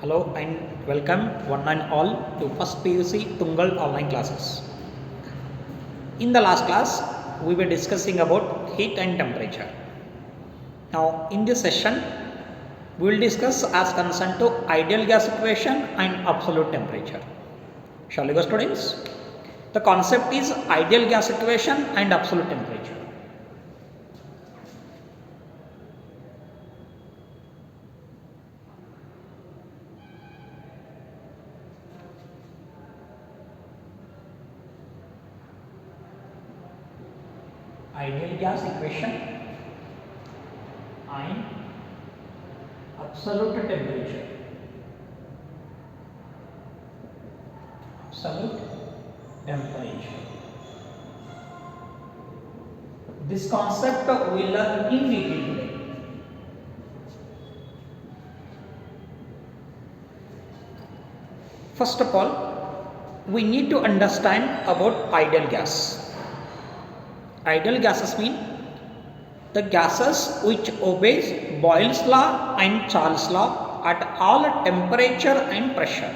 Hello and welcome one and all to first PUC Tungal online classes. In the last class, we were discussing about heat and temperature. Now, in this session, we will discuss as concerned to ideal gas equation and absolute temperature. Shall we go, students? The concept is ideal gas equation and absolute temperature. Ideal gas equation and absolute temperature. Absolute temperature. This concept we learn in detail today. First of all, we need to understand about ideal gas. Ideal gases mean the gases which obeys Boyle's law and Charles' law at all temperature and pressure.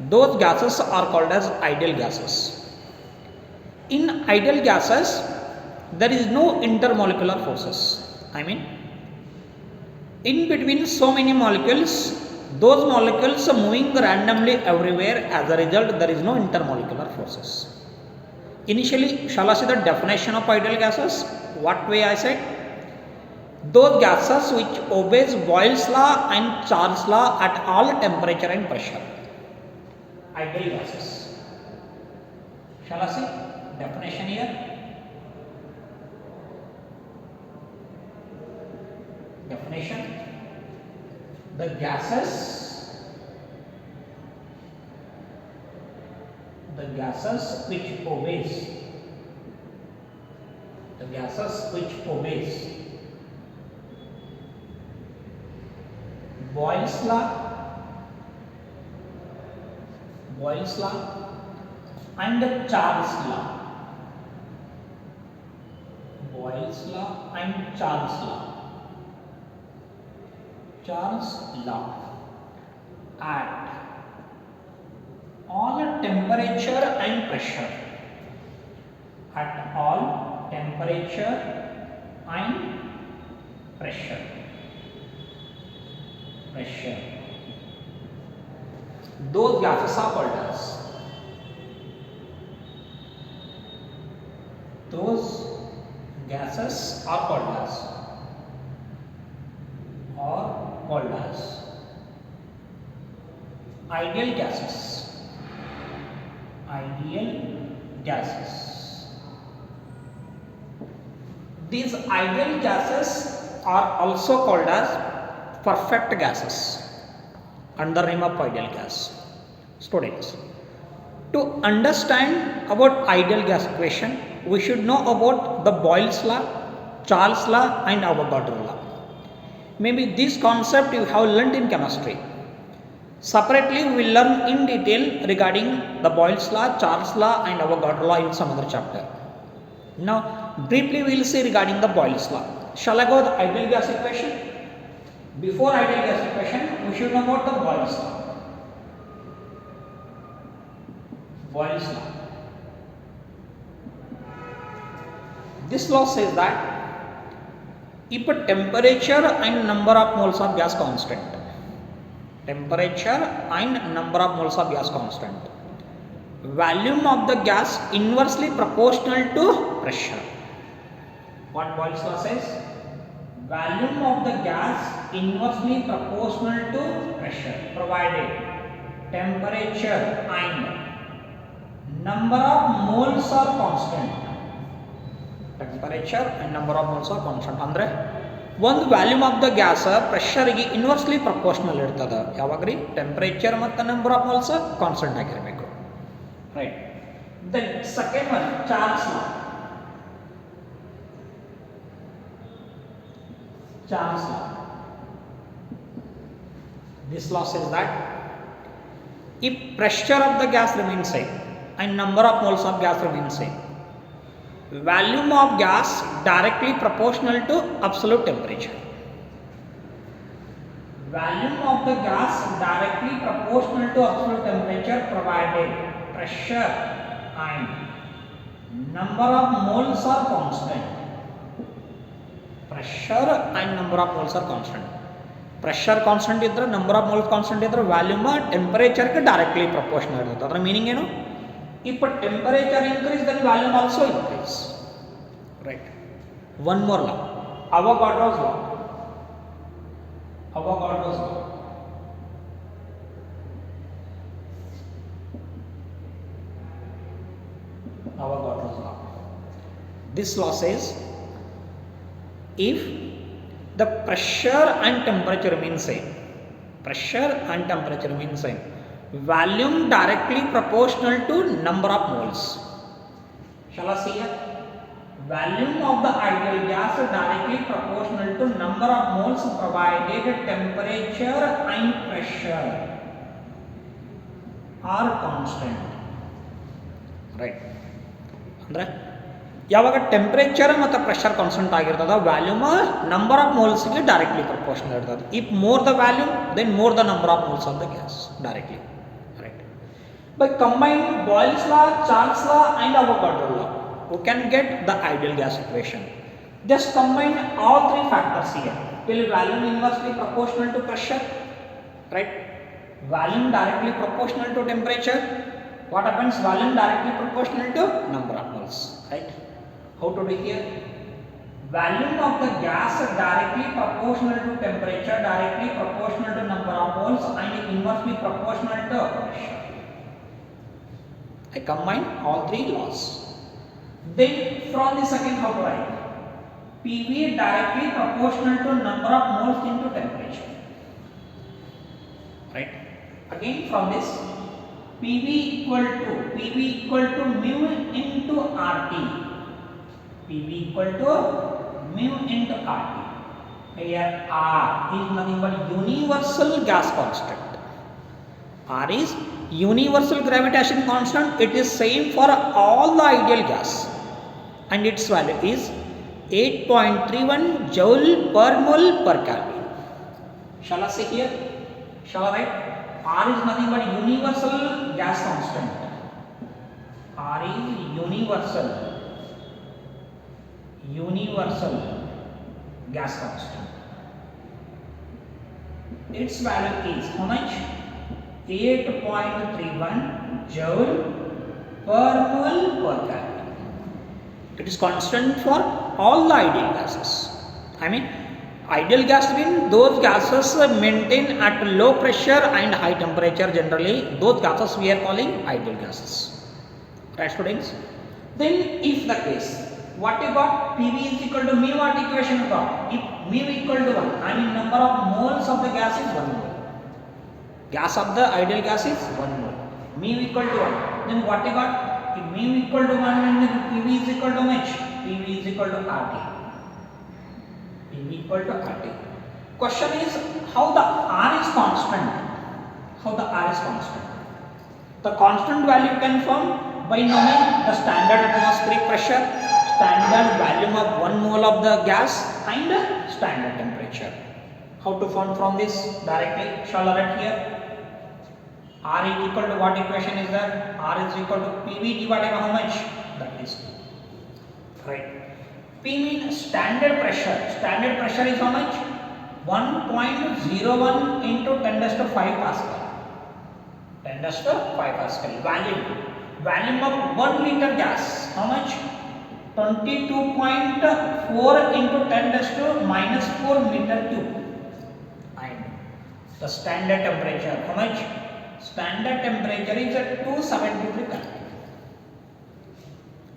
Those gases are called as ideal gases. In ideal gases, there is no intermolecular forces. In between so many molecules, those molecules are moving randomly everywhere. As a result, there is no intermolecular forces. Initially, shall I see the definition of ideal gases? What way I said? Those gases which obeys Boyle's law and Charles' law at all temperature and pressure. Ideal gases. Shall I see definition here? Definition: the gases which obeys Boyle's law and Charles' law. Boyle's law and Charles' law at all temperature and pressure. At all temperature and pressure. Those gases are called as. Ideal gases. These ideal gases are also called as perfect gases under name of ideal gas. Students, to understand about ideal gas equation, we should know about the Boyle's law, Charles' law and Avogadro law. Maybe this concept you have learnt in chemistry. Separately, we will learn in detail regarding the Boyle's law, Charles' law and Avogadro law in some other chapter. Now, briefly we will see regarding the Boyle's law. Shall I go the ideal gas equation? Before ideal gas equation, we should know about the Boyle's law. This law says that if a temperature and number of moles of gas constant, volume of the gas inversely proportional to pressure. What Boyle's law says? Volume of the gas inversely proportional to pressure, provided temperature and number of moles are constant. ಅಂದ್ರೆ ಒಂದು volume of the gas ಪ್ರೆಷರ್ಗೆ inversely proportional ಇರ್ತದೆ. ಯಾವಾಗ್ರಿ? Temperature ಮತ್ತು number of moles constant ಆಗಿರಬೇಕು. Right. Then second one, Charles law. This law says that if pressure of the gas remains same and number of moles of gas remains same, volume of gas directly proportional to absolute temperature. volume of the gas directly proportional to absolute temperature provided pressure and number of moles are constant. Pressure and number of moles are constant. Pressure constant idre number of moles constant idre volume temperature ke directly proportional irutade. Adra meaning ಏನು? If temperature increase then volume also increase. Right. One more law, Avogadro's law. Avogadro's law. Avogadro's law. This law says if the pressure and temperature remain same, pressure and temperature remain same, volume directly proportional to number of moles. Shall I see here? Volume of the ideal gas is directly proportional to number of moles provided temperature and pressure are constant. Right. Andre ಯಾವಾಗ temperature ಮತ್ತು pressure constant ಆಗಿರ್ತದೆ volume number of ಮೋಲ್ಸ್ಗೆ directly proportional ಇರ್ತದೆ. If more the volume then more the number of moles of the gas directly. Right. By combined Boyle's law, Charles law and Avogadro law we can get the ideal gas equation. Just combine all three factors here. Will volume inversely proportional to pressure? Right. Volume directly proportional to temperature. What happens? Volume directly proportional to number of moles. Right. How to do here? Volume of the gas directly proportional to temperature, directly proportional to number of moles, and inversely proportional to pressure. I combine all three laws. Then from the second, how to write? PV directly proportional to number of moles into temperature. Right. Again from this, PV equal to mu into RT. PV equal to mu into RT. Here R is nothing but universal gas constant. R is universal gravitation constant. It is same for all the ideal gas. And its value is 8.31 joule per mole per Kelvin. Shall I say here? Shall I write? R is nothing but universal gas constant. R is universal gas constant. Its value is how much? 8.31 joule per mole per Kelvin. It is constant for all the ideal gases. I mean, ideal gas mean those gases maintain at low pressure and high temperature. Generally, those gases we are calling ideal gases. Right, students? Then, if the case, what you got? PV is equal to mu. What equation you got? If mu equal to 1, I mean number of moles of the gas is 1 mole. Gas of the ideal gas is 1 mole. Mu equal to 1. Then what you got? If mu equal to 1 and then PV is equal to much? PV is equal to RT. PV equal to RT. Question is how the R is constant. How the R is constant. The constant value you can form by knowing the standard atmospheric pressure, standard volume of 1 mole of the gas and standard temperature. How to form from this directly? Shall I write here? R is equal to what equation is that? R is equal to PV divided by how much? That is 2. Right. P means standard pressure. Standard pressure is how much? 1.01 into 10 raised to 5 Pascal. 10 raised to 5 Pascal. Volume of 1 liter gas. How much? 22.4 into 10 raised to minus 4 meter cube. And the standard temperature. How much? Standard temperature is at 273 Kelvin.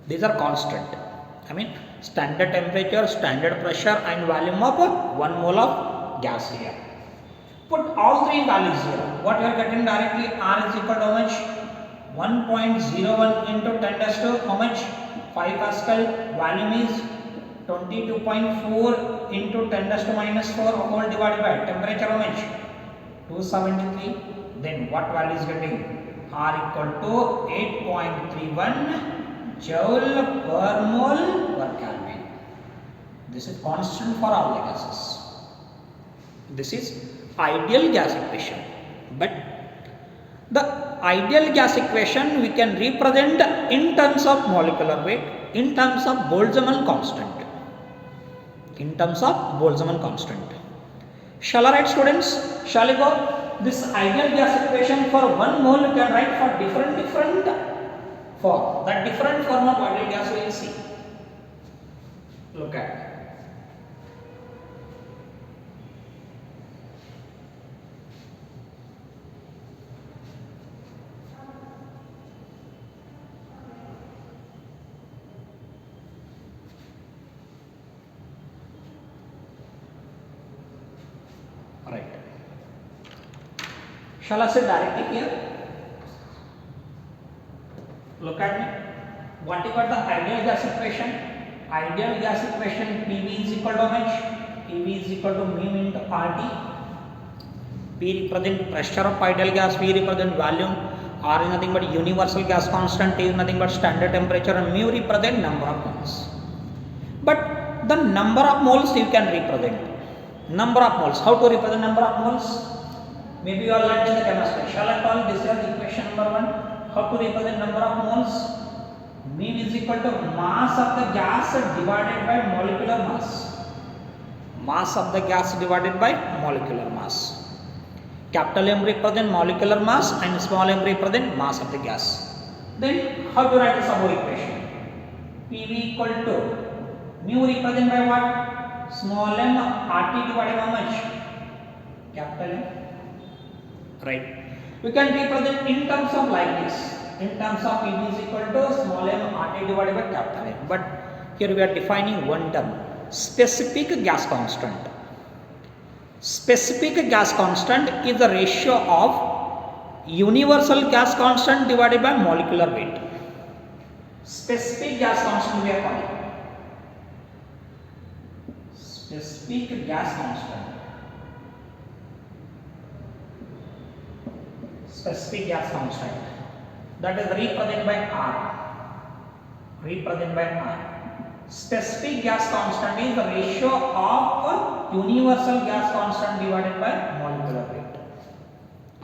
These are constant. I mean standard temperature, standard pressure and volume of 1 mole of gas here. Put all three values here. What you are getting directly? R is equal to how much? 1.01 into 10 raised to how much? 5 Pascal. Volume is 22.4 into 10 raised to minus 4 whole divided by temperature how much? 273. Then what value is getting? R equal to 8.31 joule per mole per Kelvin. This is constant for all the gases. This is ideal gas equation. But the ideal gas equation we can represent in terms of molecular weight, in terms of Boltzmann constant. In terms of Boltzmann constant. Shall I write, students? Shall I go? This ideal gas equation for 1 mole you can write for different form. That different form of ideal gas we will see. Look at. Right. Shall I say directly here? Look at me. What you got the ideal gas equation? Ideal gas equation PV is equal to how much? PV is equal to mu into RT. P represent pressure of ideal gas, V represent volume, R is nothing but universal gas constant, T is nothing but standard temperature, and mu represent number of moles. But the number of moles you can represent. Number of moles. How to represent number of moles? Maybe you all learned in the chemistry. Shall I call this as equation number 1? How to represent number of moles? Mu is equal to mass of the gas divided by molecular mass. Mass of the gas divided by molecular mass. Capital M represent molecular mass and small m represent mass of the gas. Then how to write this above equation? PV equal to mu represent by what? Small m RT divided by how much? Capital M. Right. We can represent in terms of like this. In terms of PV is equal to small m RT divided by capital M. But here we are defining one term. Specific gas constant. Specific gas constant is the ratio of universal gas constant divided by molecular weight. Specific gas constant we are calling. Specific gas constant. Specific gas constant. That is represented by R. Represented by R. Specific gas constant is the ratio of universal gas constant divided by molecular weight.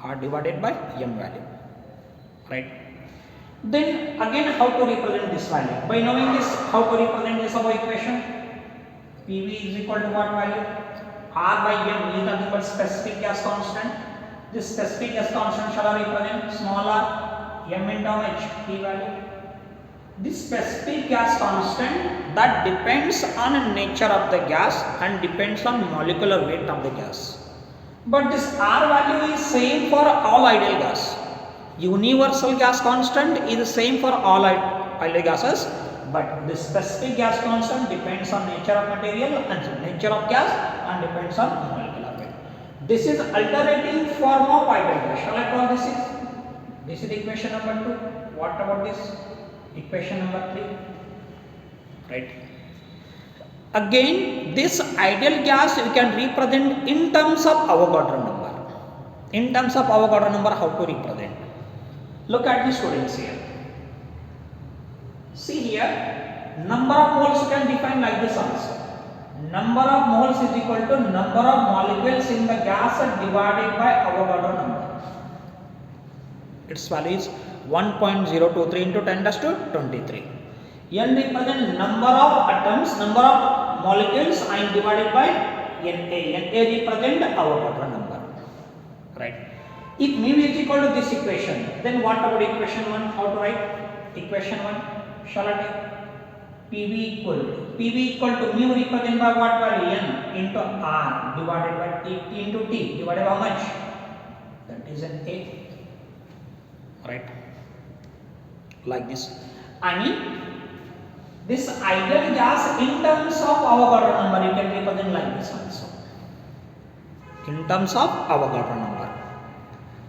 R divided by M value. Right. Then again how to represent this value? By knowing this, how to represent this above equation? PV is equal to what value? R by M is nothing but specific gas constant. This specific gas constant shall I represent small r, M into how much? P value. This specific gas constant that depends on the nature of the gas and depends on molecular weight of the gas. But this R value is same for all ideal gas. Universal gas constant is the same for all ideal gases. But this specific gas constant depends on nature of material and nature of gas and depends on molecular weight. This is alternating form of ideal gas. Shall I call this is equation number 2. What about this? Equation number 3. Right. Again, this ideal gas we can represent in terms of Avogadro number. In terms of Avogadro number, how to represent? Look at the students here. See here, number of moles you can define like this also. Number of moles is equal to number of molecules in the gas divided by Avogadro number. Its value is 1.023 into 10 raised to 23. N represents number of atoms, number of molecules and divided by Na. Na represents Avogadro number. Right. If mu is equal to this equation, then what about equation 1? How to write? Equation 1. Shall I take PV equal to mu represented by what value? N into R divided by T into T divided by how much? That is an A. Right. Like this. I mean, this ideal gas in terms of Avogadro number you can represent like this also. In terms of Avogadro number.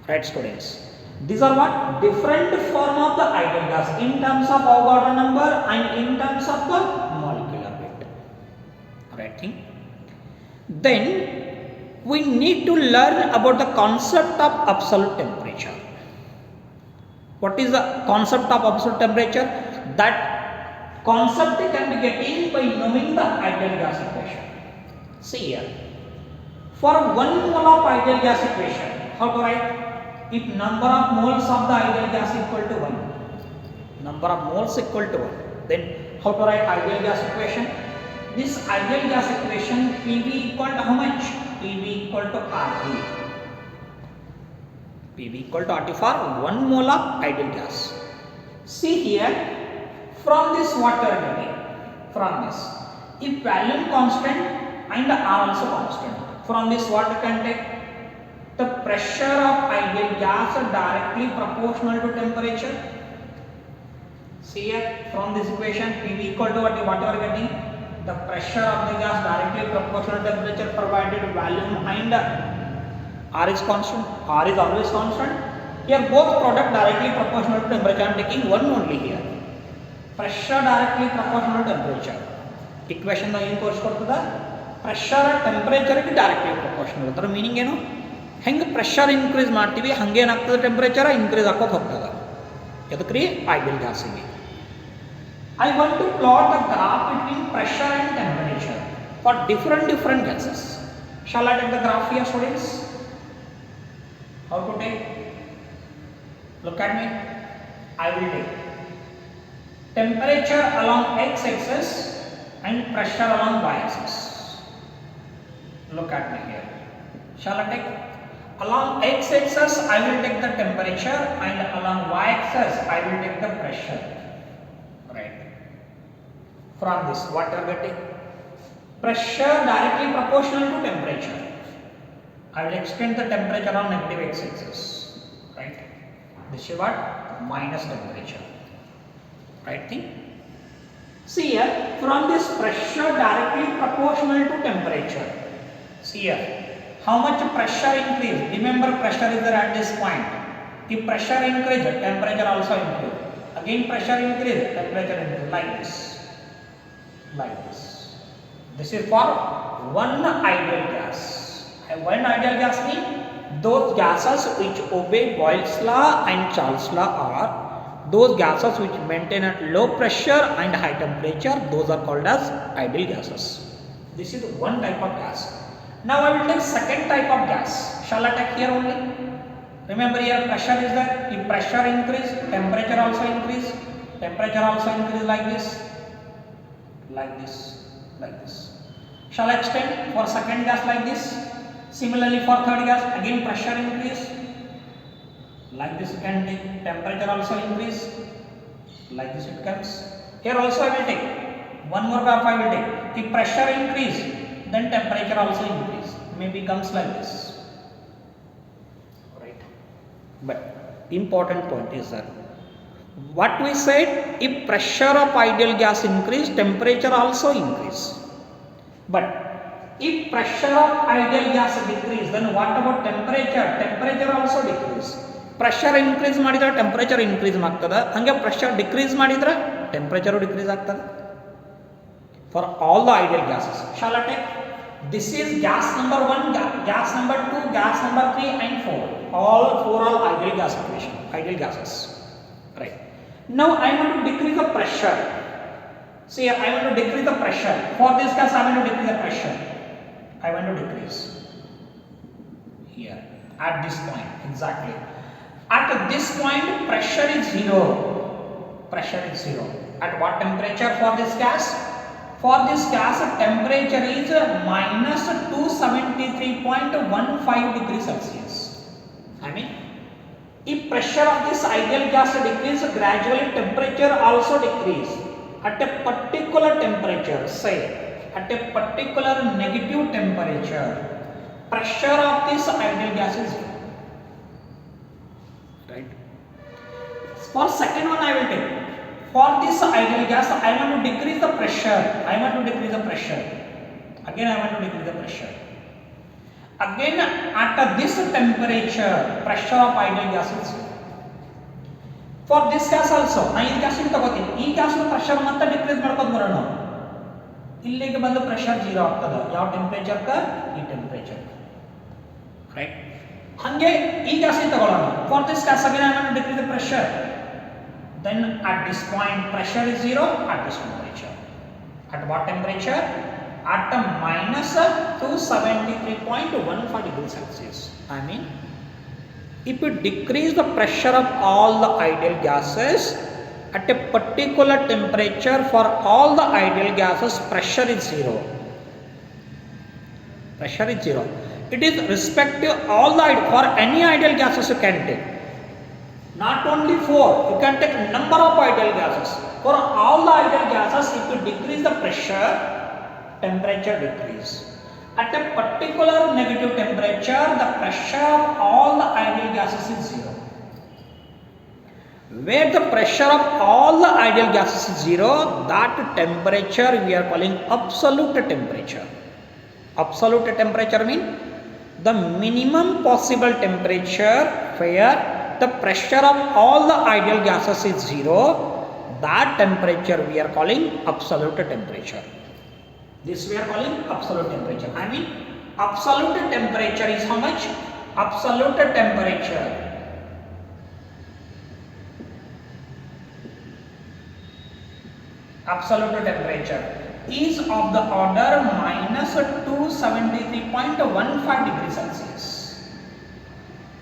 Right, students? These are what? Different form of the ideal gas in terms of Avogadro number and in terms of the molecular weight. Right thing. Then we need to learn about the concept of absolute temperature. What is the concept of absolute temperature? That concept can be getting by knowing the ideal gas equation. See here. For 1 mole of ideal gas equation, how to write? If number of moles of the ideal gas equal to 1, number of moles equal to 1, then how to write ideal gas equation? This ideal gas equation PV equal to how much? PV equal to RT. PV equal to RT for 1 mole of ideal gas. See here, from this water getting, from this, if volume constant and R also constant, from this what you can take? The pressure of ideal gas directly proportional to temperature. See here, from this equation PV equal to what you are getting? The pressure of the gas directly proportional to temperature provided volume and R is constant. R is always constant. Here both product directly proportional to temperature. I am taking one only here. Pressure directly proportional to temperature. Equation na ಏನು ತೋರಿಸ್ಕೊಡ್ತದ? Pressure temperature ಗೆ directly proportional. ಅದರ meaning ಏನು? ಹೆಂಗೆ pressure increase ಮಾಡ್ತೀವಿ ಹಂಗೆ ಏನಾಗ್ತದೆ temperature increase ಆಗೋದು ಹೋಗ್ತದೆ. ಎದಕ್ರಿ ideal ಗ್ಯಾಸಿಗೆ. I want to plot the graph between pressure and temperature for different gases. Shall I take the graph here, students? How to take? Look at me. I will take temperature along x-axis and pressure along y-axis. Look at me here. Shall I take? Along x-axis I will take the temperature and along y-axis I will take the pressure. Right. From this what you are getting? Pressure directly proportional to temperature. I will extend the temperature on negative x-axis. Right. This is what? Minus temperature. Right thing? See here, from this pressure directly proportional to temperature. See here, how much pressure increase? Remember pressure is there at this point. If pressure increase, temperature also increase. Again pressure increase, temperature increase, like this. Like this. This is for one ideal gas. And one ideal gas means those gases which obey Boyle's law and Charles' law are those gases which maintain at low pressure and high temperature. Those are called as ideal gases. This is one type of gas. Now I will take second type of gas. Shall I take here only? Remember here pressure is there. If pressure increase, temperature also increase. Temperature also increase like this. Like this. Like this. Shall I extend for second gas like this? Similarly for third gas, again pressure increase. Like this you can take. Temperature also increase. Like this it comes. Here also I will take. One more graph I will take. If pressure increase, then temperature also increase. Maybe comes like this. Right. But important point is that what we said, if pressure of ideal gas increase, temperature also increase. But if pressure of ideal gas decrease, then what about temperature? Temperature also decrease. Pressure increase ಮಾಡಿದ್ರೆ temperature increase ಆಗ್ತದೆ. ಹಂಗೆ pressure decrease ಮಾಡಿದ್ರೆ temperature decrease ಆಗ್ತದೆ. For all the ideal gases. Shall I take? This is gas number 1, gas number 2, gas number 3 and 4. All 4 are ideal gas equation, ideal gases. Right. Now I want to decrease the pressure. See here, I want to decrease the pressure. For this gas I want to decrease the pressure. I want to decrease. Here, at this point, exactly. At this point pressure is 0. Pressure is 0. At what temperature for this gas? For this gas temperature is minus 273.15 degrees Celsius. I mean, if pressure of this ideal gas decrease, gradually temperature also decrease. At a particular temperature, say at a particular negative temperature, pressure of this ideal gas is 0. Right. For second one I will take. For this ideal gas, I want to decrease the pressure. I want to decrease the pressure. Again, I want to decrease the pressure. Again, at this temperature, pressure of ideal gas is 0. For this gas also, I this gas ತಗೋತೀನಿ. ಈ gas pressure ಮತ್ತೆ decrease ಮಾಡ್ಕೊಂಡು ಬರೋಣ. ಇಲ್ಲಿಗೆ ಬಂದು pressure 0 ಆಗ್ತದೆ. ಯಾವ temperature ಕ? ಈ temperature. Right? ಹಂಗೆ ಈ gas ತಗೊಳ್ಳೋಣ. For this gas again I want to decrease the pressure. Then at this point pressure is 0 at this temperature. At what temperature? at a minus 273.15 degrees Celsius. I mean, if you decrease the pressure of all the ideal gases at a particular temperature, for all the ideal gases pressure is zero. Pressure is zero. It is respective all the for any ideal gases you can take. Not only four, you can take number of ideal gases. For all the ideal gases, if you decrease the pressure, temperature decrease. At a particular negative temperature, the pressure of all the ideal gases is zero. Where the pressure of all the ideal gases is zero, that temperature we are calling absolute temperature. Absolute temperature means the minimum possible temperature where the pressure of all the ideal gases is zero. That temperature we are calling absolute temperature. This we are calling absolute temperature. I mean, absolute temperature is how much? Absolute temperature. Absolute temperature is of the order minus 273.15 degrees Celsius.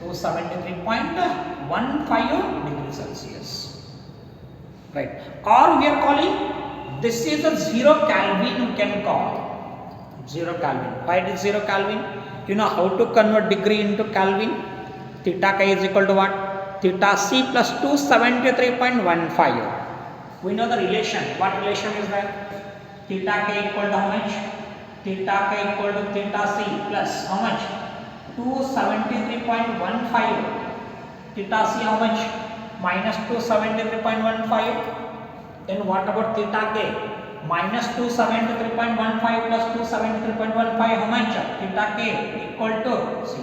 273.15 degrees Celsius. Right. Or we are calling, this is a 0 Kelvin we can call. 0 Kelvin. Why it is 0 Kelvin? You know how to convert degree into Kelvin? Theta K is equal to what? Theta C plus 273.15. We know the relation. What relation is that? Theta K equal to how much? Theta K equal to theta C plus how much? 273.15. Theta C how much? Minus 273.15. Then what about theta K? Minus 273.15 plus 273.15 how much? Theta K equal to 0.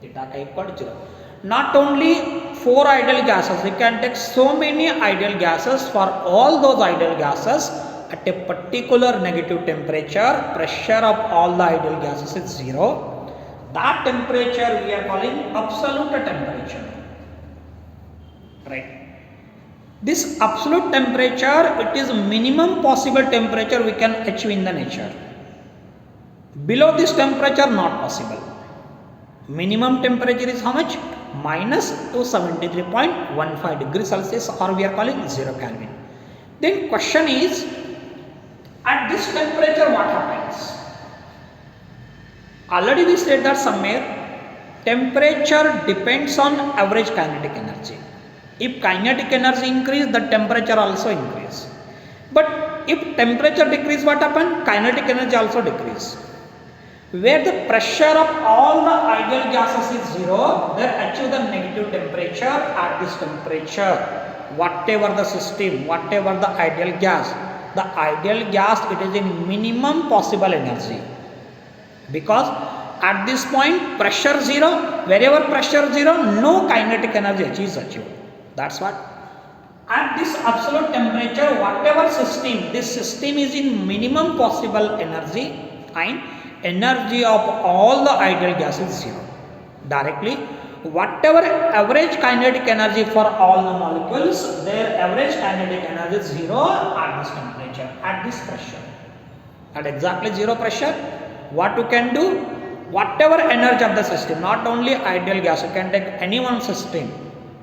Theta K equal to 0. Not only 4 ideal gases, we can take so many ideal gases. For all those ideal gases at a particular negative temperature, pressure of all the ideal gases is 0. That temperature we are calling absolute temperature. Right. This absolute temperature, it is minimum possible temperature we can achieve in the nature. Below this temperature not possible. Minimum temperature is how much? Minus 273.15 degrees Celsius, or we are calling 0 Kelvin. Then question is, at this temperature what happens? Already we said that somewhere temperature depends on average kinetic energy. If kinetic energy increase, the temperature also increase. But if temperature decrease, what happen? Kinetic energy also decrease. Where the pressure of all the ideal gases is 0, they achieve the negative temperature. At this temperature, whatever the system, whatever the ideal gas, it is in minimum possible energy. Because at this point pressure 0, wherever pressure 0, no kinetic energy is achieved. That's what. At this absolute temperature, whatever system, this system is in minimum possible energy, and energy of all the ideal gas is 0. Directly, whatever average kinetic energy for all the molecules, their average kinetic energy is 0 at this temperature, at this pressure. At exactly 0 pressure, what you can do? Whatever energy of the system, not only ideal gas, you can take any one system.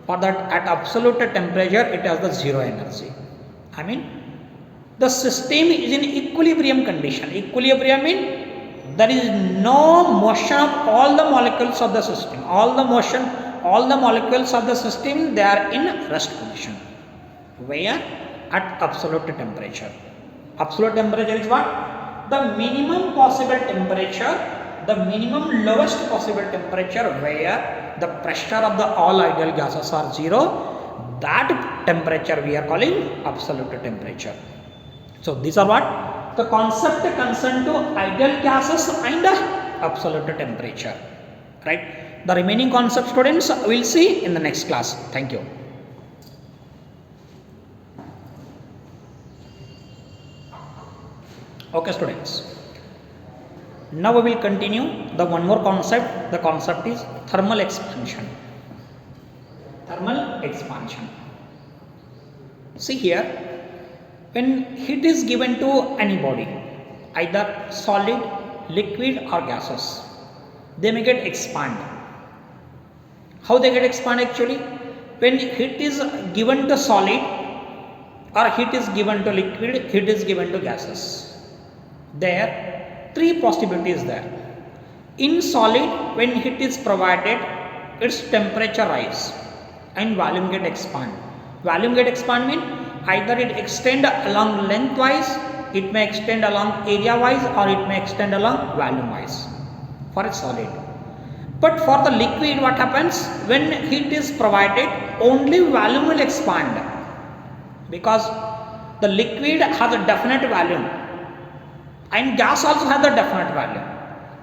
For that, at absolute temperature, it has the 0 energy. I mean, the system is in equilibrium condition. Equilibrium means there is no motion of all the molecules of the system. All the molecules of the system, they are in rest position. Where? At absolute temperature. Absolute temperature is what? The minimum possible temperature, the minimum lowest possible temperature where the pressure of the all ideal gases are 0. That temperature we are calling absolute temperature. So these are what? The concept concerned to ideal gases and absolute temperature. Right? The remaining concepts, students, we will see in the next class. Thank you. Okay, students. Now we will continue the one more concept. The concept is thermal expansion. Thermal expansion. See here, when heat is given to any body, either solid, liquid or gases, they may get expand. How they get expand actually? When heat is given to solid or heat is given to liquid, heat is given to gases. There three possibilities there. In solid, when heat is provided, its temperature rise and volume get expand. Volume get expand mean either it extend along lengthwise, it may extend along area wise, or it may extend along volume wise for a solid. But for the liquid, what happens? When heat is provided, only volume will expand, because the liquid has a definite volume and gas also has a definite volume.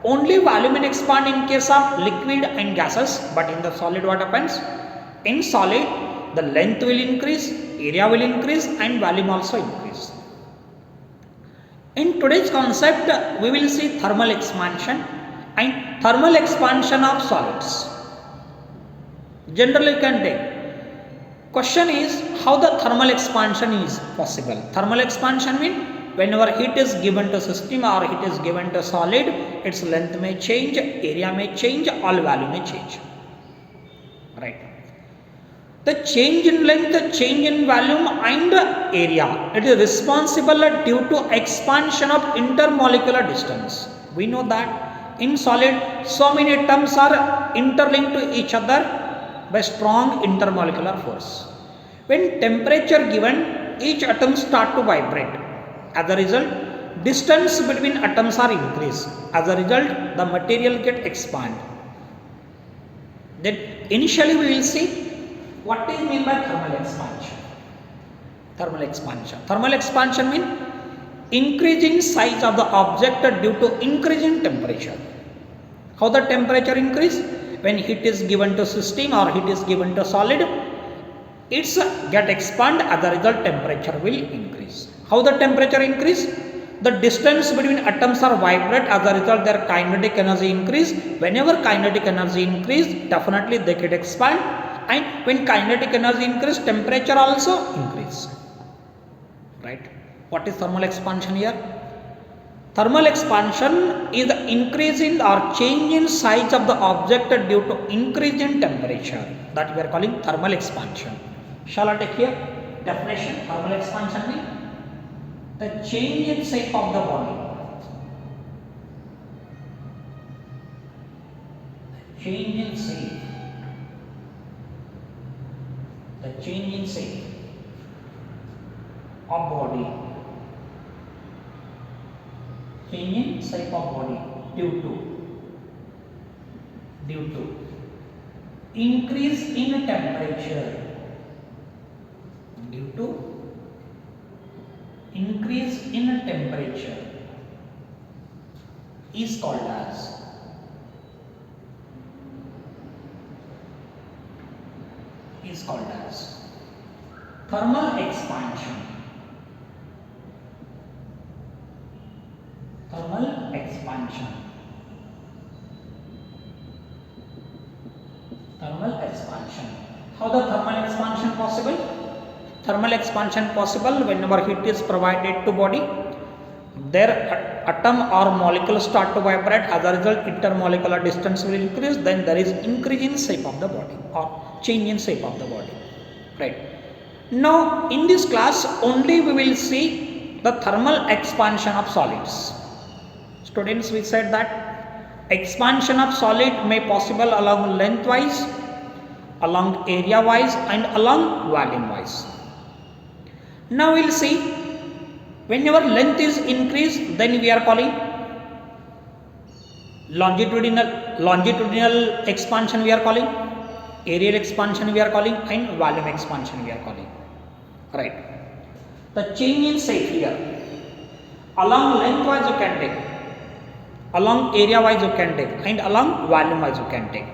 Only volume will expand in case of liquid and gases, but in the solid what happens? In solid, the length will increase, area will increase and volume also increase. In today's concept, we will see thermal expansion and thermal expansion of solids. Generally you can take. Question is how the thermal expansion is possible. Thermal expansion means whenever heat is given to system or heat is given to solid, its length may change, area may change, all value may change. Right. The change in length, change in volume and area, it is responsible due to expansion of intermolecular distance. We know that in solid, so many atoms are interlinked to each other by strong intermolecular force. When temperature given, each atom start to vibrate. As a result, distance between atoms are increased. As a result, the material get expand. Then initially we will see what is meant by thermal expansion. Thermal expansion. Thermal expansion means increasing size of the object due to increase in temperature. How the temperature increase? When heat is given to system or heat is given to solid, it's get expand, as a result temperature will increase. How the temperature increase? The distance between atoms are vibrate, as a result their kinetic energy increase. Whenever kinetic energy increase, definitely they get expand, and when kinetic energy increase, temperature also increase. Right? What is thermal expansion here? Thermal expansion is the increase in or change in size of the object due to increase in temperature. That we are calling thermal expansion. Shall I take here definition? Thermal expansion means the change in shape of the body. Change in shape. The change in shape of body. Change in shape of body due to increase in temperature. Due to increase in temperature is called as thermal expansion. Thermal expansion. Thermal expansion. How the thermal expansion possible? Thermal expansion possible whenever heat is provided to body, their atom or molecule start to vibrate. As a result, intermolecular distance will increase. Then there is increase in shape of the body or change in shape of the body. Right. Now in this class only we will see the thermal expansion of solids. Students, we said that expansion of solid may possible along lengthwise, along area wise and along volume wise. Now we will see whenever length is increased, then we are calling longitudinal expansion we are calling, areal expansion we are calling, and volume expansion we are calling. Right. The change in shape here, along lengthwise you can take, along area wise you can take, and along volume wise you can take.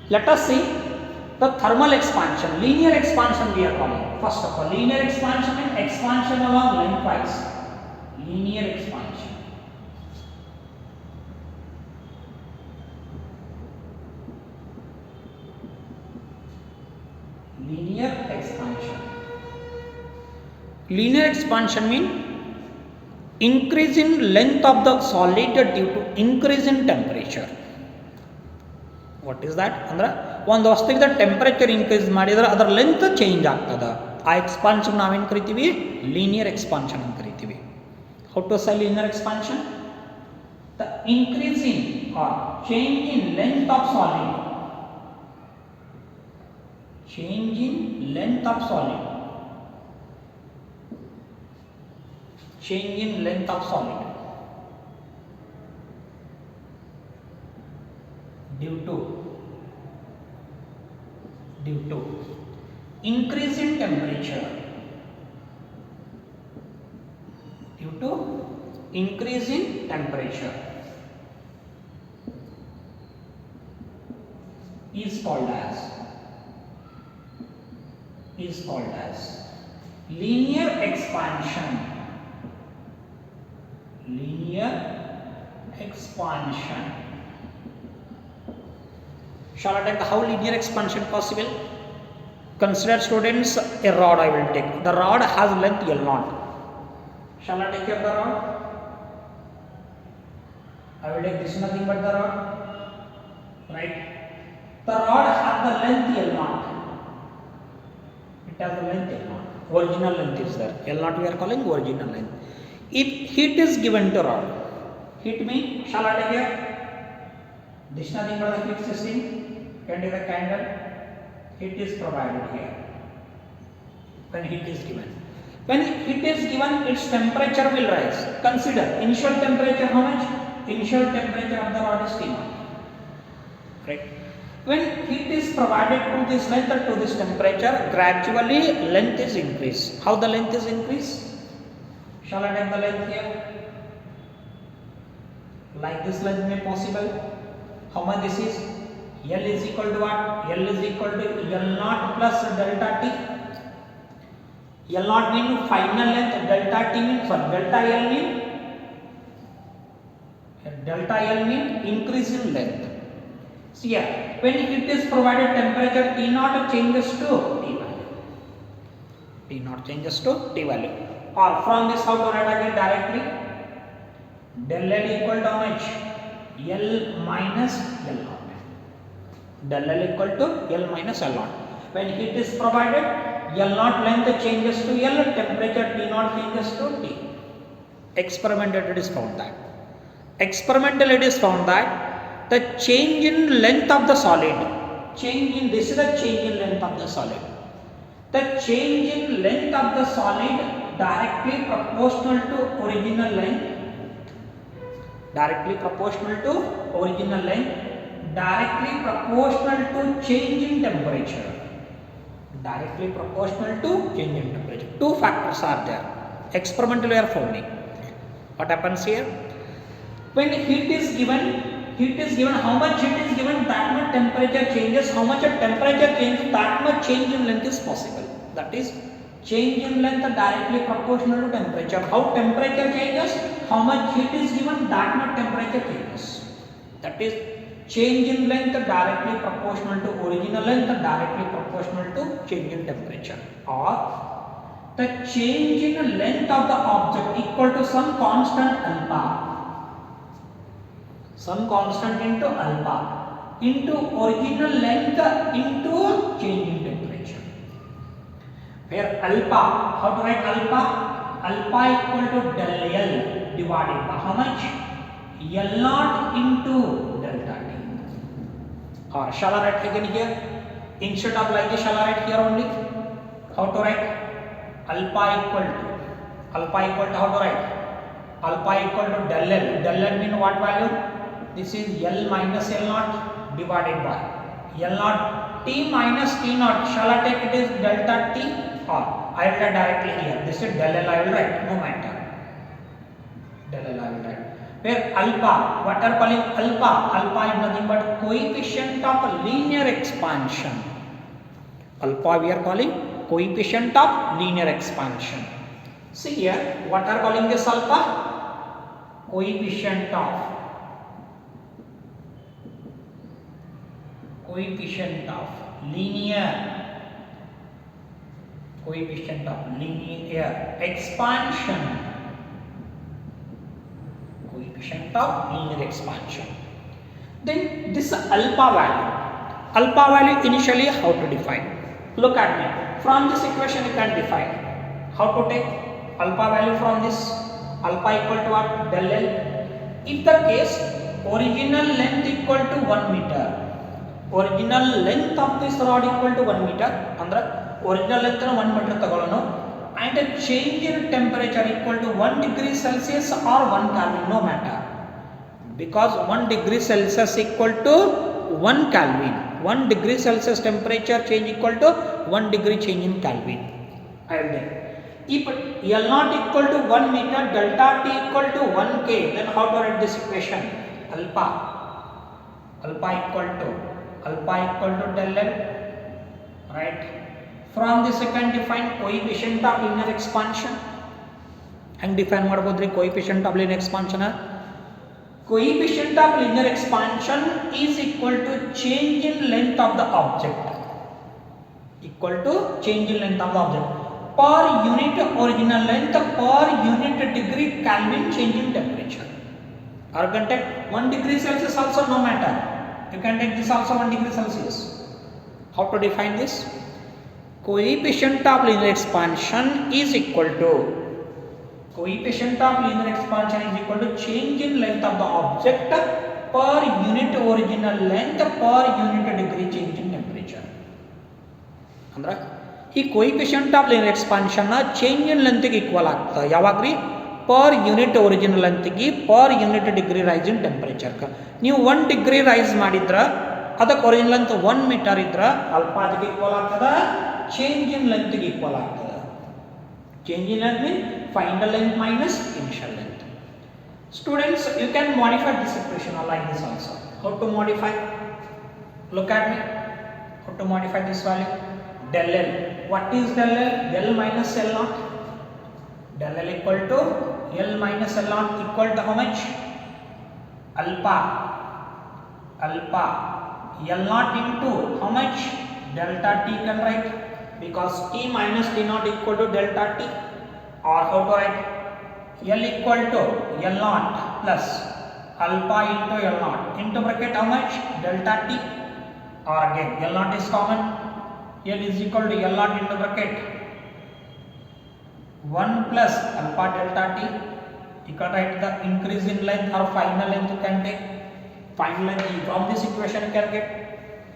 Let us see the thermal expansion. Linear expansion we are calling. First of all, linear expansion and expansion along lengthwise. Linear expansion. Linear expansion. Linear expansion mean increase in length of the solid due to increase in temperature. What is that? ಅಂದ್ರೆ ಒಂದು ವಸ್ತುವಿನ temperature increase ಮಾಡಿದ್ರೆ ಅದರ length change ಆಗ್ತದೆ. ಆ expansion ನಾವೇನು ಕರಿತೀವಿ? Linear expansion ಅಂತ ಕರಿತೀವಿ. ಹೌ ಟು ಸೈ linear expansion? The increase in or change in length of solid. Change in length of solid. Change in length of solid due to increase in temperature, due to increase in temperature is called as linear expansion. Linear expansion. Shall I take how linear expansion possible? Consider students a rod I will take. The rod has length L0. Shall I take care of the rod? I will take this nothing but the rod. Right? The rod has the length L0. It has the length L0. Original length is there. L0 we are calling original length. If heat is given to rod, heat means, shall I take here? This nothing but the heat system. Can take the candle. Heat is provided here. When heat is given. When heat is given, its temperature will rise. Consider initial temperature how much? Initial temperature of the rod is T0. Right? When heat is provided to this length or to this temperature, gradually length is increased. How the length is increased? Shall I take the length here? Like this length may possible. How much this is? L is equal to what? L is equal to L0 plus delta T. L0 mean final length, delta T mean, sorry, delta L mean increase in length. See here, when heat is provided, temperature T0 changes to T value. T0 changes to T value. Or from this how to write again directly? Del L equal to how much? L minus L0. Del L equal to L minus L0. When heat is provided, L0 length changes to L, temperature T0 changes to T. Experimentally it is found that the change in length of the solid, this is the change in length of the solid. The change in length of the solid directly proportional to original length, directly proportional to change in temperature. Two factors are there. Experimentally we are finding. What happens here? When heat is given, how much heat is given, that much temperature changes. How much temperature changes, that much change in length is possible. That is, change in length directly proportional to temperature. How temperature changes, how much heat is given, that much temperature changes. That is, change in length directly proportional to original length, directly proportional to change in temperature. Or the change in length of the object equal to some constant alpha. Some constant into alpha into original length into change in temperature. Where alpha, how to write alpha? Alpha equal to del L divided by how much? L0 into delta T. Or shall I write again here? Instead of like this, shall I write here only? How to write? Alpha equal to how to write? Alpha equal to del L. Del L mean what value? This is L minus L0 divided by L0 T minus T0. Shall I take it as delta T? Or I will write directly here. This is del L I will write, no matter. Del L I will write. Where alpha, what are calling alpha? Alpha is nothing but coefficient of linear expansion. Alpha we are calling coefficient of linear expansion. See here, what are calling this alpha? Coefficient of linear coefficient of linear expansion, coefficient of linear expansion. Then this alpha value initially how to define? Look at me. From this equation you can define. How to take alpha value from this? Alpha equal to what? Del L. If the case original length equal to 1 meter, original length of this rod equal to 1 meter, andre original length 1 meter ತಗೊಳ್ಳೋಣ, and a change in temperature equal to 1 degree Celsius or 1 Kelvin, no matter, because 1 degree Celsius equal to 1 Kelvin, 1 degree Celsius temperature change equal to 1 degree change in Kelvin. And then if L naught equal to 1 meter, delta T equal to 1 K, then how to write this equation? Alpha equal to del L, right? From this you can define coefficient of linear expansion. And define ಮಾಡಬಹುದ್ರಿ coefficient of linear expansion? Coefficient of linear expansion is equal to change in length of the object, equal to change in length of the object per unit original length per unit degree Kelvin change in temperature. Or you can take 1 degree Celsius also, no matter, you can take this also 1 degree Celsius. How to define this? Coefficient of linear expansion is equal to change in length of the object per unit original length per unit degree change in temperature. ಅಂದ್ರೆ ಈ coefficient of linear expansion ನ change in length ಗೆ equal ಆಗ್ತದೆ ಯಾವಾಗ್ರಿ? per unit original length ಗೆ per unit degree rise in temperature ಕ ನೀವು 1 degree rise ಮಾಡಿದ್ರ ಅದಕ್ಕೆ original length 1 meter ಇದ್ರ ಅಲ್ಫಾ ಅದಕ್ಕೆ equal ಆಗ್ತದ, change in length ಗೆ equal ಆಗ್ತದ. Change in length means final length minus initial length. Students, you can modify this equation like this also. How to modify? Look at me. How to modify this value? Del L. What is del L? L minus L naught. Del L equal to L minus L naught equal to how much? Alpha L naught into how much? Delta T can write, because T minus T naught equal to delta T. Or how to write? L equal to L naught plus alpha into L naught into bracket how much? Delta T. Or again L naught is common, L is equal to L naught into bracket 1 plus alpha delta T. You can write the increase in length or final length you can take. Final length from this equation you can get.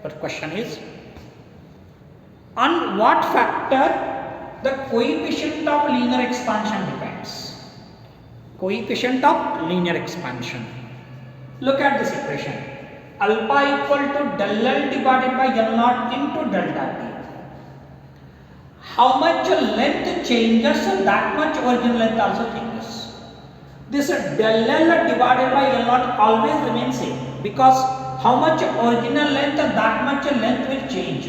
But question is, on what factor the coefficient of linear expansion depends? Coefficient of linear expansion. Look at this equation. Alpha equal to del L divided by L naught into delta T. How much length changes, that much original length also changes. This del L divided by L naught always remains same, because how much original length, that much length will change.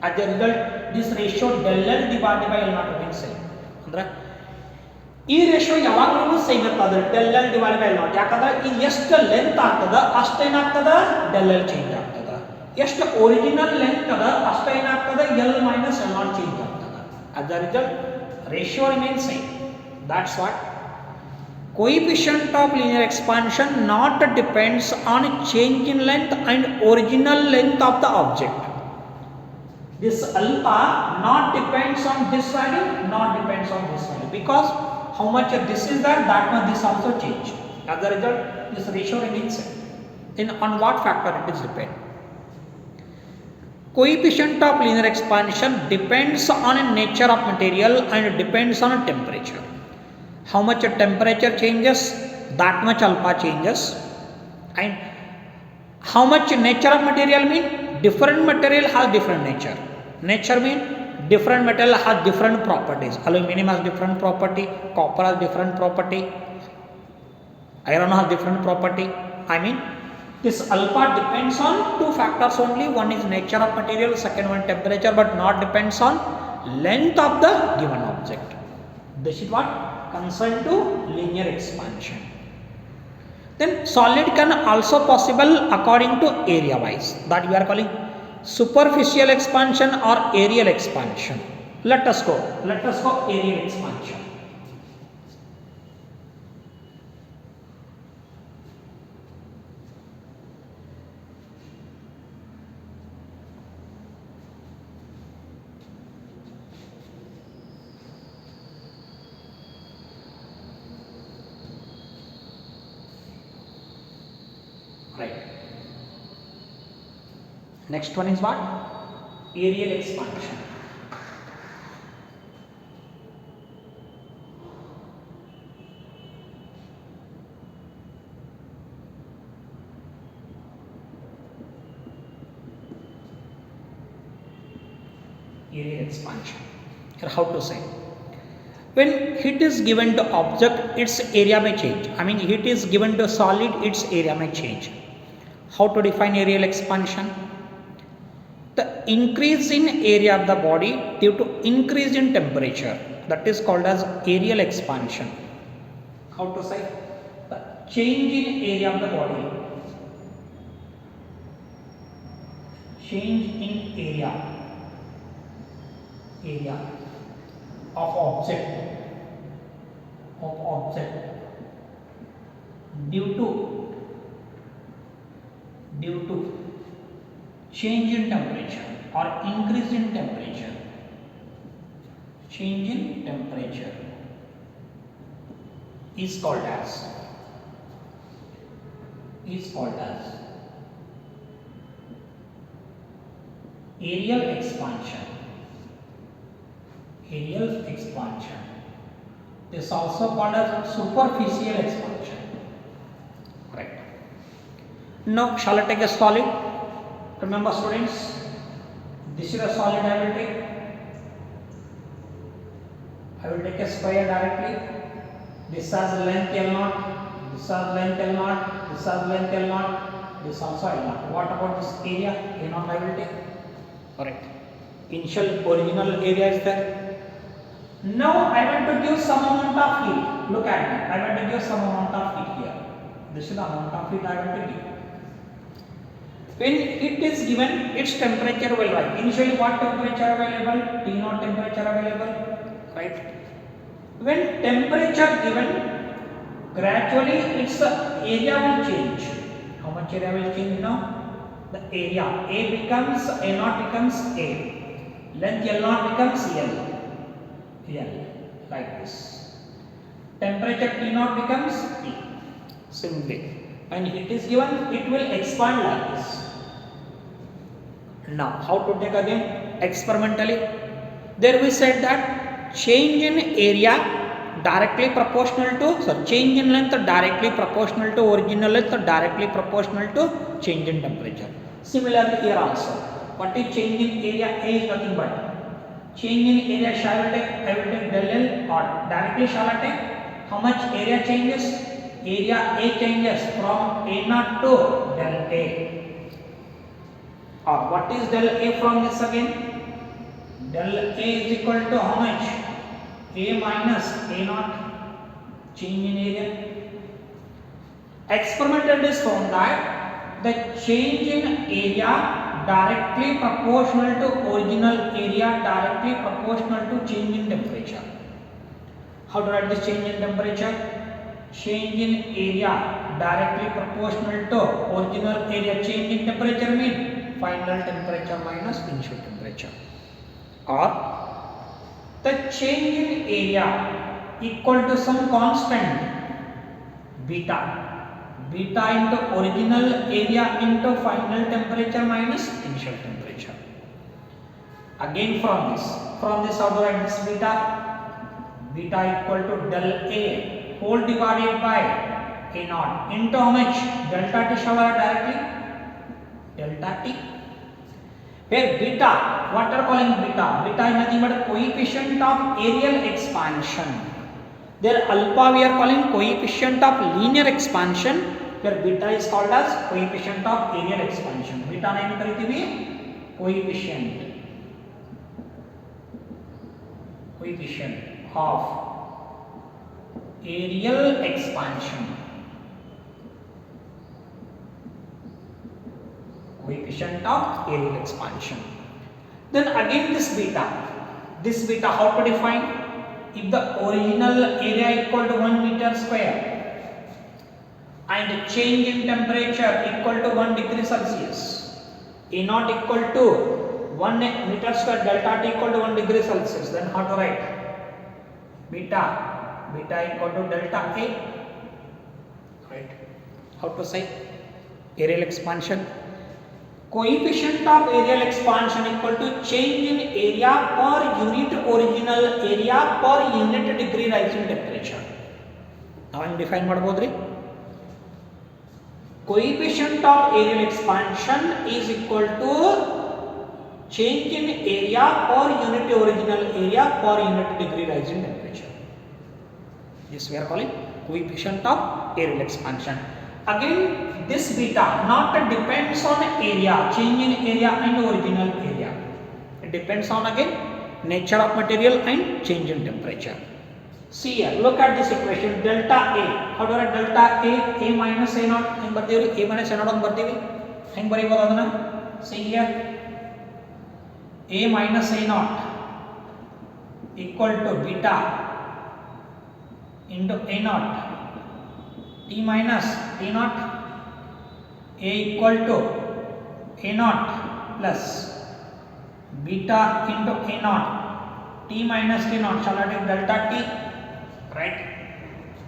At the result, this ratio del L divided by L naught remains same. ಅಂದ್ರೆ ಈ ratio ಯಾವಾಗಲೂ same ಇರ್ತದೆ del L divided by L naught. ಯಾಕಂದ್ರೆ ಈ ಎಷ್ಟು length ಆಗ್ತದ ಅಷ್ಟೇನಾಗ್ತದ del L change ಆಗ್ತದ, ಎಷ್ಟು ಒರಿಜಿನಲ್ ಲೆಂತ್ ಅದ ಅಷ್ಟೇನಾಗ್ತದ L minus L naught change ಆಗ್ತದ. As the result, ratio remains same. That's what coefficient of linear expansion not depends on change in length and original length of the object. This alpha not depends on this value, not depends on this value, because how much this is that much this also change. As a result, this ratio remains same. Then on what factor it is depend? Coefficient of linear expansion depends on nature of material and depends on temperature. How much temperature changes, that much alpha changes. And how much nature of material mean? Different material has different nature. Nature mean different material has different properties. Aluminum has different property, copper has different property, iron has different property. I mean, this alpha depends on two factors only. One is nature of material, second one temperature, but not depends on length of the given object. This is what concerned to linear expansion. Then solid can also possible according to area wise, that we are calling superficial expansion or areal expansion. Let us go areal expansion. Right. Next one is what? Areal expansion. Areal expansion. Here how to say? When heat is given to object, its area may change. I mean, heat is given to solid, its area may change. How to define areal expansion? The increase in area of the body due to increase in temperature, that is called as areal expansion. How to say? The change in area of the body, change in area of object due to change in temperature or increase in temperature. Change in temperature is called as areal expansion. This is also called as superficial expansion. Right. Now shall I take a solid? Remember students, this is a solid. I will take a square directly. This has length L0, this has length L0, this has length L0, this also L0. What about this area? A0 I will take. Correct. Initial original area is there. Now I want to give some amount of heat. Look at me. I want to give some amount of heat here. This is the amount of heat I want to give. When it is given, its temperature will rise. Initially, what temperature available? T0 temperature available, right? When temperature given, gradually its area will change. How much area will change now? The area A becomes A0 becomes A. Length L0 becomes L, like this. Temperature T0 becomes T. Simply, when heat is given, it will expand like this. Now, how to take again? Experimentally, there we said that change in area directly proportional to, change in length directly proportional to original length, directly proportional to change in temperature. Similarly here also, what is change in area? A is nothing but change in area. I will take del L, or directly shall I take? How much area changes? Area A changes from A0 to del A. Or what is del A from this again? Del A is equal to how much? A minus A0, change in area. Experimental is found that the change in area directly proportional to original area, directly proportional to change in temperature. How to write this change in temperature? Change in area directly proportional to original area. Change in temperature means final temperature minus initial temperature. Or the change in area equal to some constant beta into original area into final temperature minus initial temperature. Again from this how to write this beta equal to del A whole divided by A0 into how much? Delta T shall I directly? Delta T. Where beta, what are calling beta? Beta is nothing but coefficient of areal expansion. There alpha we are calling coefficient of linear expansion. Where beta is called as coefficient of areal expansion. Beta name करीतीवी coefficient of areal expansion. Coefficient of areal expansion. Then again this beta This beta how to define? If the original area equal to 1 meter square and change in temperature equal to 1 degree Celsius, A naught equal to 1 meter square delta T equal to 1 degree Celsius, then how to write? Beta equal to delta A, right? How to say? Areal expansion. Coefficient of areal expansion equal to change in area per unit original area per unit degree rise in temperature. Now I am define ಮಾಡಬಹುದ್ರಿ. Coefficient of areal expansion is equal to change in area per unit original area per unit degree rise in temperature. This we are calling coefficient of areal expansion. Again, this beta not depends on area, change in area and original area. It depends on again nature of material and change in temperature. See here, look at this equation delta A. How do I write delta A minus A naught? Hang ಬರ್ತೀವಿ A minus A naught ಅಂತ ಬರ್ತೀವಿ. ಹೆಂಗ್ ಬರೀಬಹುದು ಅದನ್ನ? See here, A minus A naught equal to beta into A naught. T minus T naught, A equal to A naught plus beta into A naught, T minus T naught, shall I take delta T, right?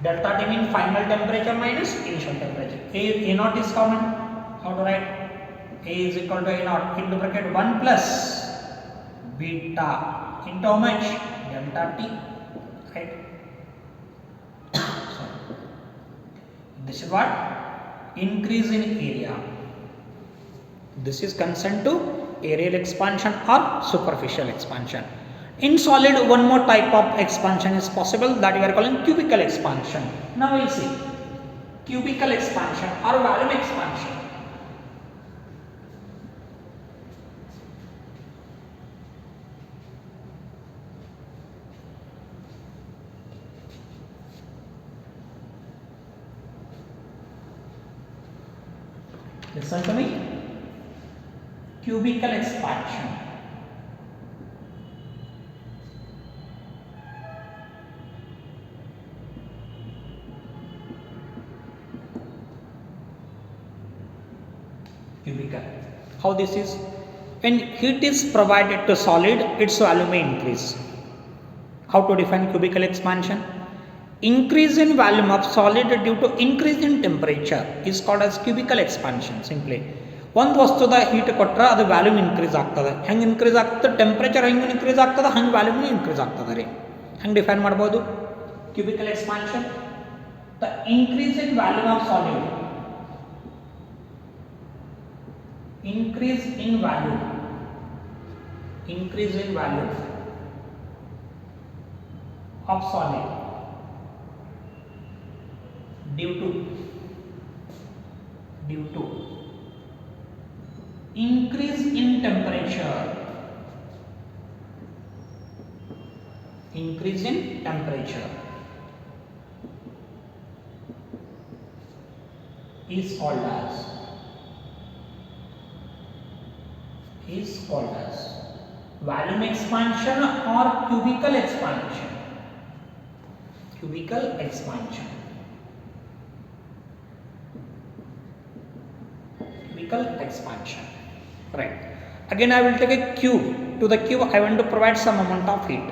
Delta T means final temperature minus initial temperature. A naught is common, how to write? A is equal to A naught into bracket 1 plus beta into how much? Delta T, right? This is what? Increase in area. This is concerned to areal expansion or superficial expansion. In solid, one more type of expansion is possible, that we are calling cubical expansion. Now we will see cubical expansion or volume expansion. Listen to me. Cubical expansion. Cubical. How this is? When heat is provided to solid, its volume may increase. How to define cubical expansion? Increase in volume of solid due to increase in temperature is called as cubical expansion. Simply ಒಂದು ವಸ್ತುದ heat ಕೊಟ್ಟರೆ ಅದು volume increase ಆಗ್ತದೆ. ಹೆಂಗೆ increase ಆಗ್ತದೆ? Temperature ಹೆಂಗೆ increase ಆಗ್ತದೆ ಹಂಗೆ volume increase ಆಗ್ತದೆ ರೀ. ಹೆಂಗೆ ಡಿಫೈನ್ ಮಾಡ್ಬೋದು? Cubical expansion, the increase in volume of solid, increase in value of solid due to increase in temperature is called as volume expansion or cubical expansion. Right. Again I will take a cube. To the cube I want to provide some amount of heat.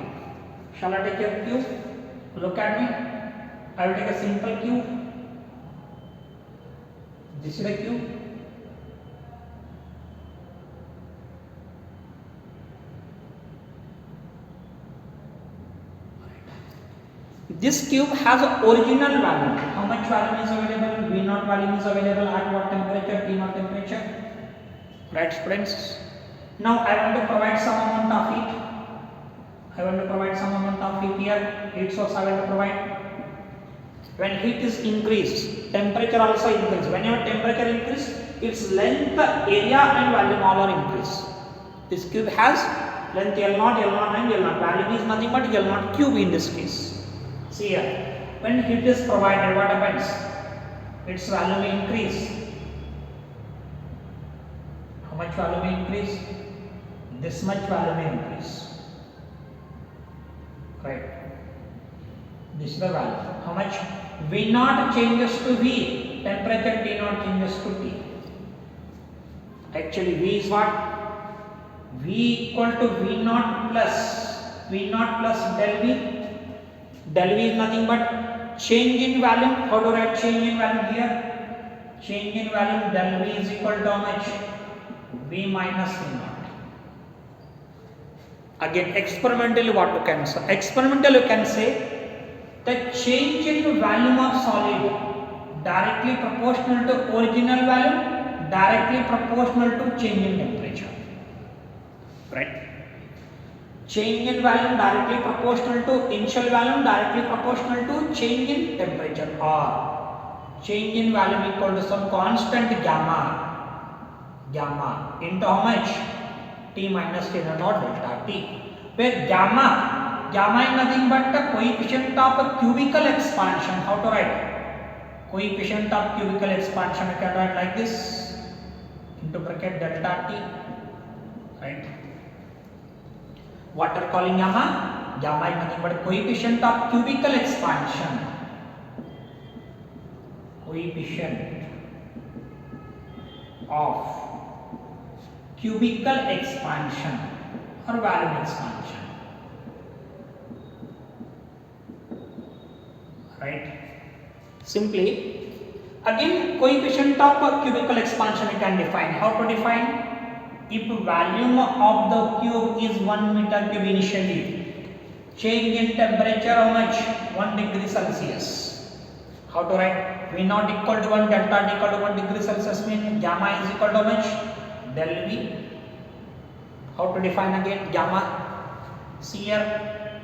Shall I take a cube? Look at me. I will take a simple cube. This is a cube. This cube has an original value. How much volume is available? V0 volume is available at what temperature? T0 temperature. Right, students? Now I want to provide some amount of heat. Here. Heat source I want to provide. When heat is increased, temperature also increases. Whenever temperature increases, its length, area and volume all are increased. This cube has length L0, L0 and L0. Volume is nothing but L0 cube in this case. See here, when heat is provided, what happens? Its value may increase. How much value may increase? This much value may increase. right? This is the value. How much? V naught changes to V, temperature T naught changes to T. Actually V is what? V equal to V naught plus del V. Del V is nothing but change in volume. How to write change in volume here? Change in volume del V is equal to how much? V minus V naught. Again, experimentally what you can say? Experimentally you can say the change in volume of solid directly proportional to original volume, directly proportional to change in temperature. Right? Change in volume directly proportional to initial volume, directly proportional to change in temperature, or change in volume equal to some constant gamma into how much? T minus T naught delta T, where gamma is nothing but the coefficient of cubical expansion. How to write? Coefficient of cubical expansion you can write like this into bracket delta T, right? What are calling gamma? Gamma is nothing but coefficient of cubical expansion. Coefficient of cubical expansion or volume expansion. Right? Simply, again, coefficient of cubical expansion you can define. How to define? If volume of the cube is 1 meter cube initially, change in temperature how much? 1 degree Celsius. How to write? V naught equal to 1, delta T equal to 1 degree Celsius means gamma is equal to how much? Del V. How to define again gamma? See here,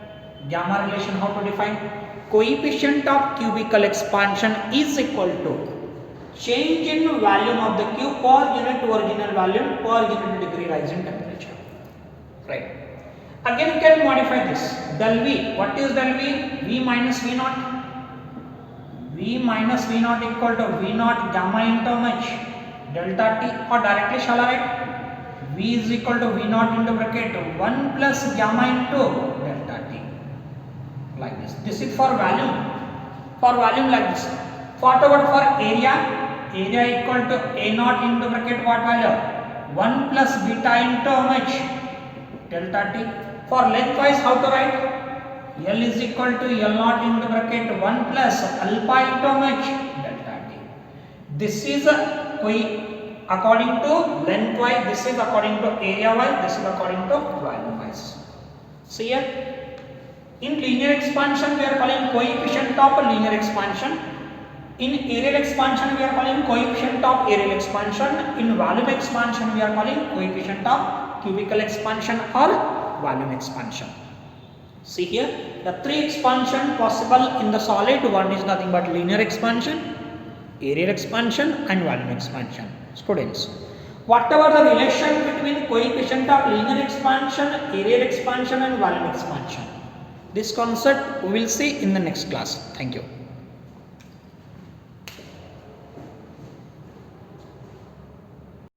gamma relation how to define? Coefficient of cubical expansion is equal to change in volume of the cube per unit original volume per unit degree rise in temperature. Right. Again you can modify this. Del V. What is del V? V minus V naught. V minus V naught equal to V naught gamma into how much? Delta T, or directly shall I write? V is equal to V naught into bracket 1 plus gamma into delta T. Like this. This is for volume. For volume like this. What about for area? Area equal to A naught into bracket what value? 1 plus beta into how much? Delta T. For lengthwise how to write? L is equal to L naught into bracket 1 plus alpha into how much? Delta T. This is according to lengthwise, this is according to area wise, this is according to volume wise. See here, in linear expansion we are calling coefficient of linear expansion. In areal expansion we are calling coefficient of areal expansion. In volume expansion we are calling coefficient of cubical expansion or volume expansion. See here, the three expansion possible in the solid. One is nothing but linear expansion, areal expansion and volume expansion. Students, whatever the relation between coefficient of linear expansion, areal expansion and volume expansion, this concept we will see in the next class. Thank you.